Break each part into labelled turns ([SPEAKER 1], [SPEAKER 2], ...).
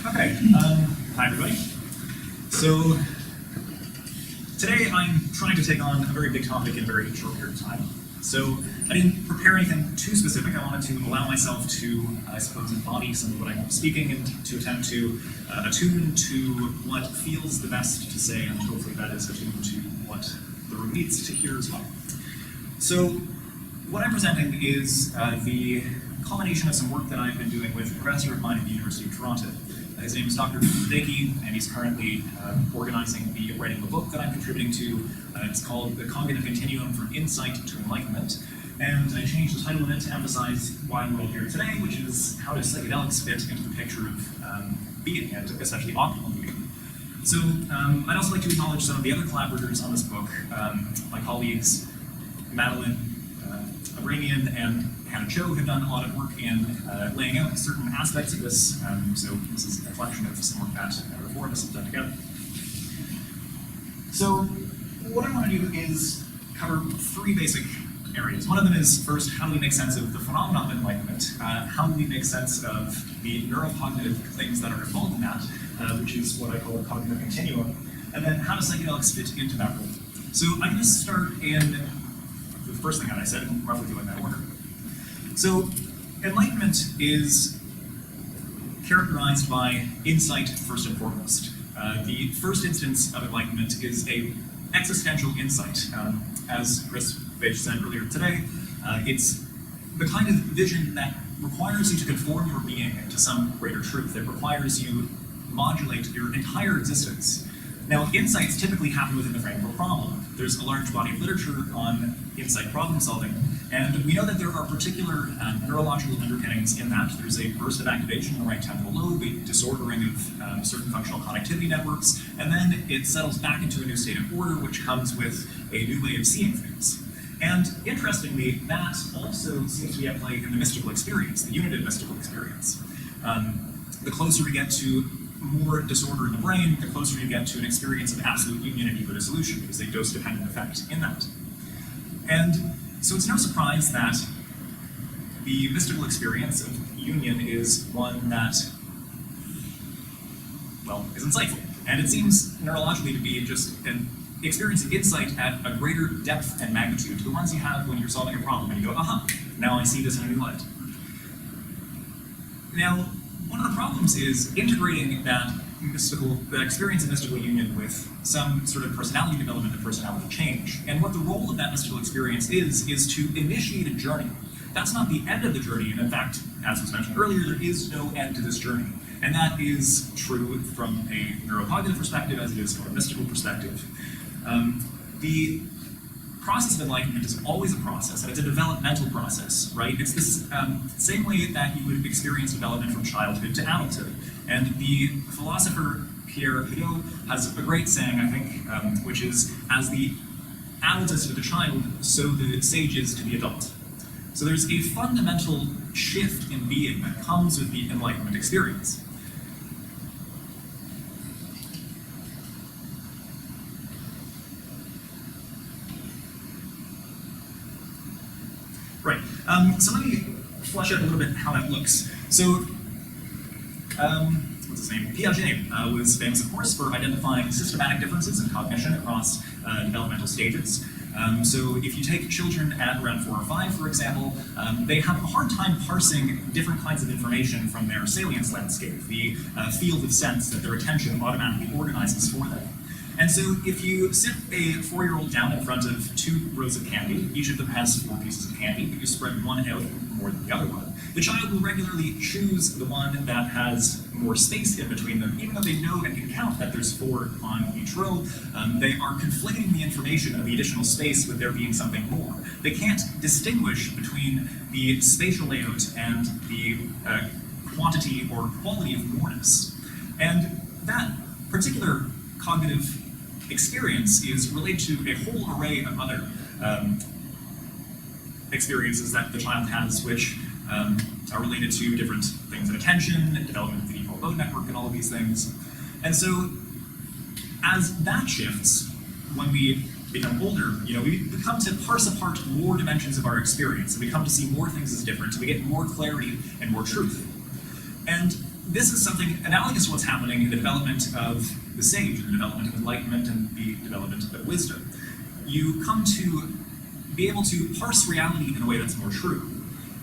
[SPEAKER 1] Okay, hi everybody. So today I'm trying to take on a very big topic in a very short period of time. So I didn't prepare anything too specific. I wanted to allow myself to, I suppose, embody some of what I'm speaking and to attempt to attune to what feels the best to say, and hopefully that is attuned to what the room needs to hear as well. So what I'm presenting is the culmination of some work that I've been doing with a professor of mine at the University of Toronto. His name is Dr. Deki, and he's currently organizing the writing of a book that I'm contributing to. It's called The Cognitive Continuum from Insight to Enlightenment. And I changed the title of it to emphasize why we're all here today, which is how does psychedelics fit into the picture of being, and essentially optimal being. So I'd also like to acknowledge some of the other collaborators on this book, my colleagues Madeline Abramian and Hannah Cho have done a lot of work in laying out certain aspects of this, so this is a collection of some work that the four of us have done together. So what I want to do is cover three basic areas. One of them is, first, how do we make sense of the phenomenon of enlightenment? How do we make sense of the neurocognitive things that are involved in that, which is what I call a cognitive continuum, and then how do psychedelics fit into that role? So I'm going to start in the first thing that I said, roughly in that order. So enlightenment is characterized by insight first and foremost. The first instance of enlightenment is a existential insight. As Chris Page said earlier today, it's the kind of vision that requires you to conform your being to some greater truth. It requires you modulate your entire existence. Now, insights typically happen within the frame of a problem. There's a large body of literature on insight problem solving, and we know that there are particular neurological underpinnings in that. There's a burst of activation in the right temporal lobe, a disordering of certain functional connectivity networks, and then it settles back into a new state of order, which comes with a new way of seeing things. And interestingly, that also seems to be at play in the mystical experience, the unitive mystical experience. The closer we get to more disorder in the brain, the closer you get to an experience of absolute union and ego dissolution. There's a dose-dependent effect in that. And so it's no surprise that the mystical experience of union is one that, well, is insightful. And it seems neurologically to be just an experience of insight at a greater depth and magnitude to the ones you have when you're solving a problem and you go, aha, now I see this in a new light. Now, one of the problems is integrating that experience of mystical union with some sort of personality development and personality change. And what the role of that mystical experience is to initiate a journey. That's not the end of the journey, and in fact, as was mentioned earlier, there is no end to this journey. And that is true from a neurocognitive perspective as it is from a mystical perspective. The process of enlightenment is always a process, and it's a developmental process, right? It's this same way that you would experience development from childhood to adulthood. And the philosopher Pierre Hadot has a great saying, I think, which is, as the adult is to the child, so the sage is to the adult. So there's a fundamental shift in being that comes with the enlightenment experience. Right, so let me flesh out a little bit how that looks. So, what's his name? Piaget was famous, of course, for identifying systematic differences in cognition across developmental stages. So if you take children at around 4 or 5, for example, they have a hard time parsing different kinds of information from their salience landscape, the field of sense that their attention automatically organizes for them. And so if you sit a 4-year-old down in front of 2 rows of candy, each of them has 4 pieces of candy, but you spread one out more than the other one, the child will regularly choose the one that has more space in between them, even though they know and can count that there's 4 on each row. They are conflating the information of the additional space with there being something more. They can't distinguish between the spatial layout and the quantity or quality of moreness. And that particular cognitive experience is related to a whole array of other experiences that the child has, which are related to different things in attention, and development of the default mode network, and all of these things. And so, as that shifts, when we become older, we become to parse apart more dimensions of our experience, and we come to see more things as different, and we get more clarity and more truth. And this is something analogous to what's happening in the development of the sage, in the development of enlightenment, and the development of wisdom. You come to be able to parse reality in a way that's more true.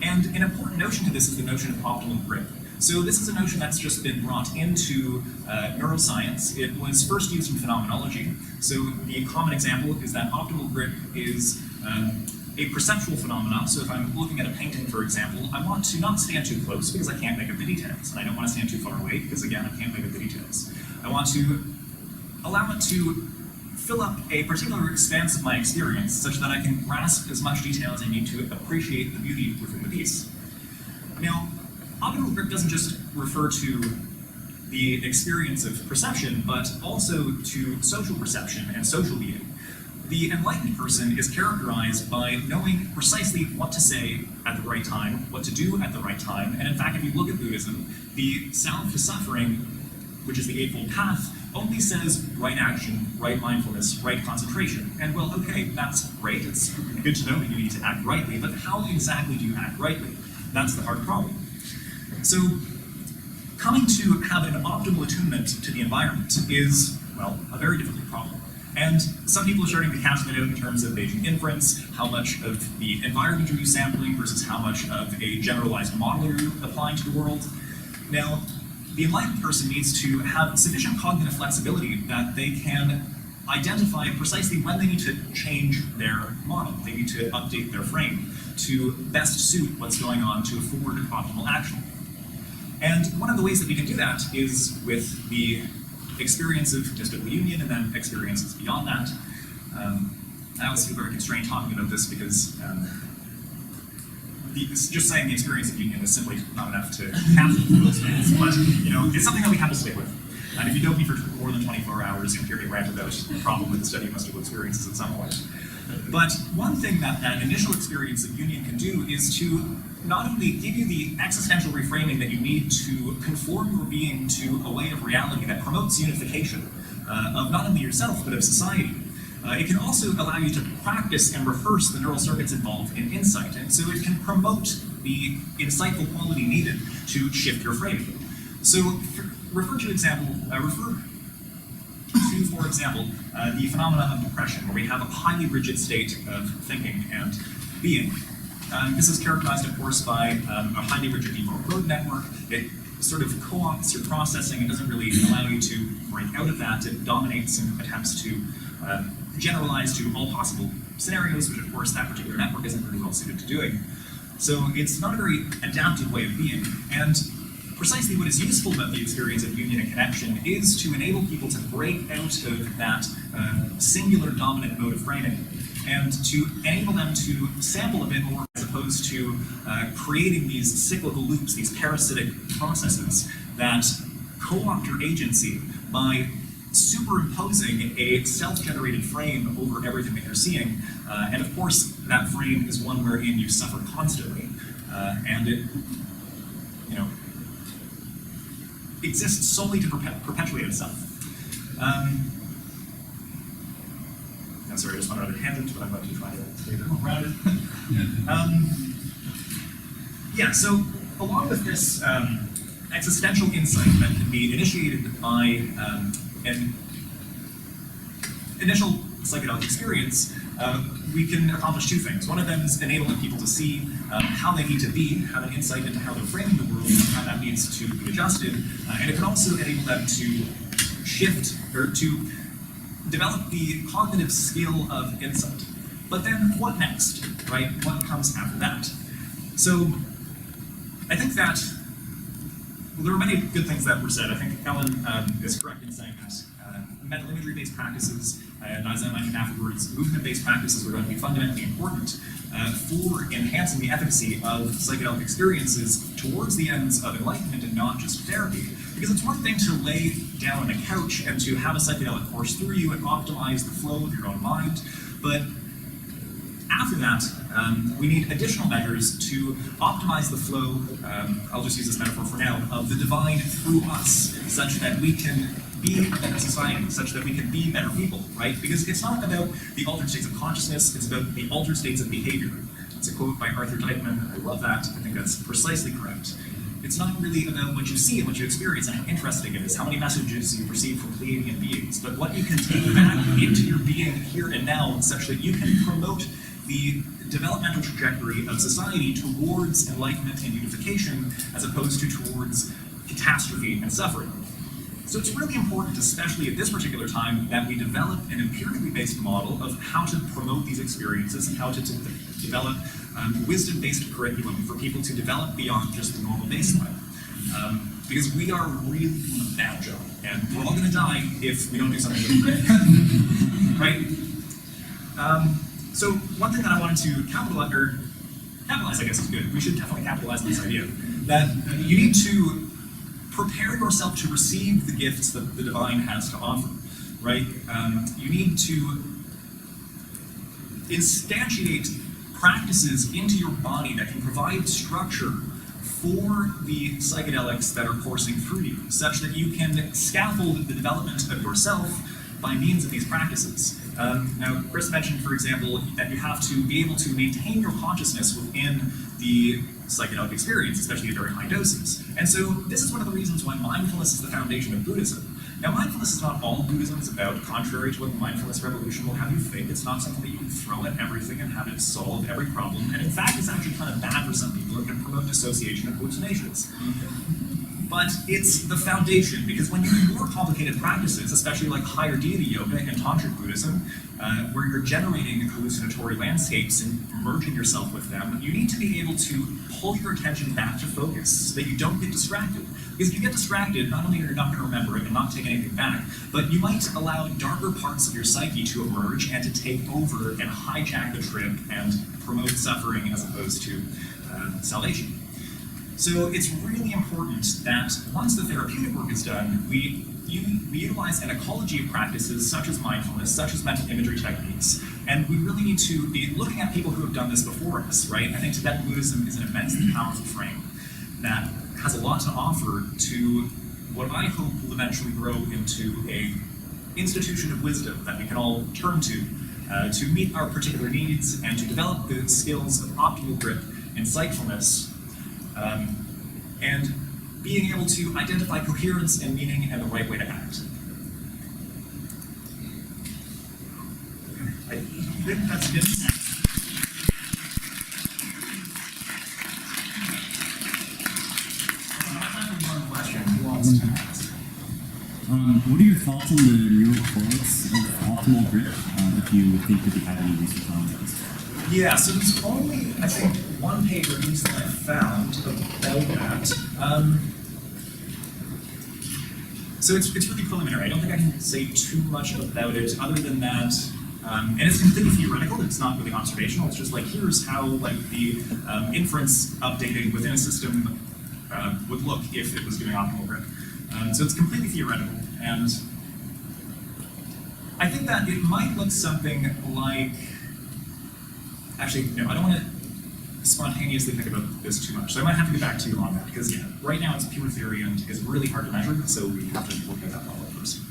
[SPEAKER 1] And an important notion to this is the notion of optimal grip. So this is a notion that's just been brought into neuroscience. It was first used in phenomenology. So the common example is that optimal grip is a perceptual phenomenon. So if I'm looking at a painting, for example, I want to not stand too close because I can't make up the details. And I don't want to stand too far away because, again, I can't make up the details. I want to allow it to fill up a particular expanse of my experience such that I can grasp as much detail as I need to appreciate the beauty within the piece. Now, optimal grip doesn't just refer to the experience of perception, but also to social perception and social being. The enlightened person is characterized by knowing precisely what to say at the right time, what to do at the right time, and in fact, if you look at Buddhism, the salve to suffering, which is the Eightfold Path, only says right action, right mindfulness, right concentration. And well, okay, that's great, it's good to know that you need to act rightly, but how exactly do you act rightly? That's the hard problem. So, coming to have an optimal attunement to the environment is, well, a very difficult problem. And some people are starting to cast that out in terms of Bayesian inference, how much of the environment are you sampling versus how much of a generalized model are you applying to the world. Now, the enlightened person needs to have sufficient cognitive flexibility that they can identify precisely when they need to change their model. They need to update their frame to best suit what's going on to afford optimal action. And one of the ways that we can do that is with the experience of mystical union and then experiences beyond that. I always feel very constrained talking about this because just saying the experience of union is simply not enough to capture those things, but it's something that we have to stick with. And if you don't be for more than 24 hours, you'll hear me rant about the problem with the study of mystical experiences at some point. But one thing that an initial experience of union can do is to not only give you the existential reframing that you need to conform your being to a way of reality that promotes unification of not only yourself, but of society. It can also allow you to practice and rehearse the neural circuits involved in insight, and so it can promote the insightful quality needed to shift your frame. So, refer to, for example, the phenomena of depression, where we have a highly rigid state of thinking and being. This is characterized, of course, by a highly rigid deep neural network. It sort of co-opts your processing. It doesn't really allow you to break out of that. It dominates and attempts to generalize to all possible scenarios, which, of course, that particular network isn't really well suited to doing. So it's not a very adaptive way of being. And precisely what is useful about the experience of union and connection is to enable people to break out of that singular dominant mode of framing and to enable them to sample a bit more as opposed to creating these cyclical loops, these parasitic processes that co-opt your agency by superimposing a self-generated frame over everything that you're seeing. And of course, that frame is one wherein you suffer constantly. And it, exists solely to perpetuate itself. I'm sorry, I just went on a tangent, but I'm going to try to stay a bit more grounded. So along with this existential insight that can be initiated by an initial psychedelic experience, we can accomplish two things. One of them is enabling people to see how they need to be, have an insight into how they're framing the world, and how that needs to be adjusted. And it can also enable them to shift, or to develop the cognitive skill of insight. But then what next, right? What comes after that? So I think that there are many good things that were said. I think Ellen is correct in saying that mental imagery-based practices, and as I mentioned afterwards, movement-based practices are going to be fundamentally important for enhancing the efficacy of psychedelic experiences towards the ends of enlightenment and not just therapy. Because it's one thing to lay down on a couch and to have a psychedelic course through you and optimize the flow of your own mind, but after that, we need additional measures to optimize the flow, I'll just use this metaphor for now, of the divine through us, such that we can be a better society, such that we can be better people, right? Because it's not about the altered states of consciousness, it's about the altered states of behavior. It's a quote by Arthur Dikeman. I love that. I think that's precisely correct. It's not really about what you see and what you experience and how interesting it is, how many messages you receive from Pleiadian beings, but what you can take back into your being here and now, such that you can promote the developmental trajectory of society towards enlightenment and unification, as opposed to towards catastrophe and suffering. So it's really important, especially at this particular time, that we develop an empirically based model of how to promote these experiences and how to develop wisdom-based curriculum for people to develop beyond just the normal baseline. Because we are really doing a bad job, and we're all going to die if we don't do something different. Right? So one thing that I wanted to capitalize, I guess is good. We should definitely capitalize on this idea that you need to prepare yourself to receive the gifts that the divine has to offer, right? You need to instantiate practices into your body that can provide structure for the psychedelics that are coursing through you, such that you can scaffold the development of yourself by means of these practices. Now, Chris mentioned, for example, that you have to be able to maintain your consciousness within the psychedelic experience, especially at very high doses. And so this is one of the reasons why mindfulness is the foundation of Buddhism. Now, mindfulness is not all Buddhism is about, contrary to what the mindfulness revolution will have you think. It's not something that you can throw at everything and have it solve every problem. And in fact, it's actually kind of bad for some people. It can promote dissociation and hallucinations. But it's the foundation, because when you do more complicated practices, especially like higher deity yoga and tantric Buddhism, where you're generating hallucinatory landscapes and merging yourself with them, you need to be able to pull your attention back to focus so that you don't get distracted. Because if you get distracted, not only are you not going to remember it and not take anything back, but you might allow darker parts of your psyche to emerge and to take over and hijack the trip and promote suffering as opposed to salvation. So it's really important that once the therapeutic work is done, we utilize an ecology of practices such as mindfulness, such as mental imagery techniques, and we really need to be looking at people who have done this before us, right? I think Tibetan Buddhism is an immensely powerful frame that has a lot to offer to what I hope will eventually grow into an institution of wisdom that we can all turn to meet our particular needs and to develop the skills of optimal grip and insightfulness, and being able to identify coherence and meaning and the right way to act. I think that's it.
[SPEAKER 2] What are your thoughts on the neural correlates of optimal grip, if you think that you have any research on this?
[SPEAKER 1] Yeah, so there's only, I think, one paper at least that I found about that. So it's really preliminary. I don't think I can say too much about it other than that, and it's completely theoretical. It's not really observational. It's just like, here's how like the inference updating within a system would look if it was doing optimal grip. So it's completely theoretical, and I think that it might look something like, actually, no, I don't want to spontaneously think about this too much, so I might have to get back to you on that, because yeah, right now it's pure theory and it's really hard to measure, so we have to look at that model first.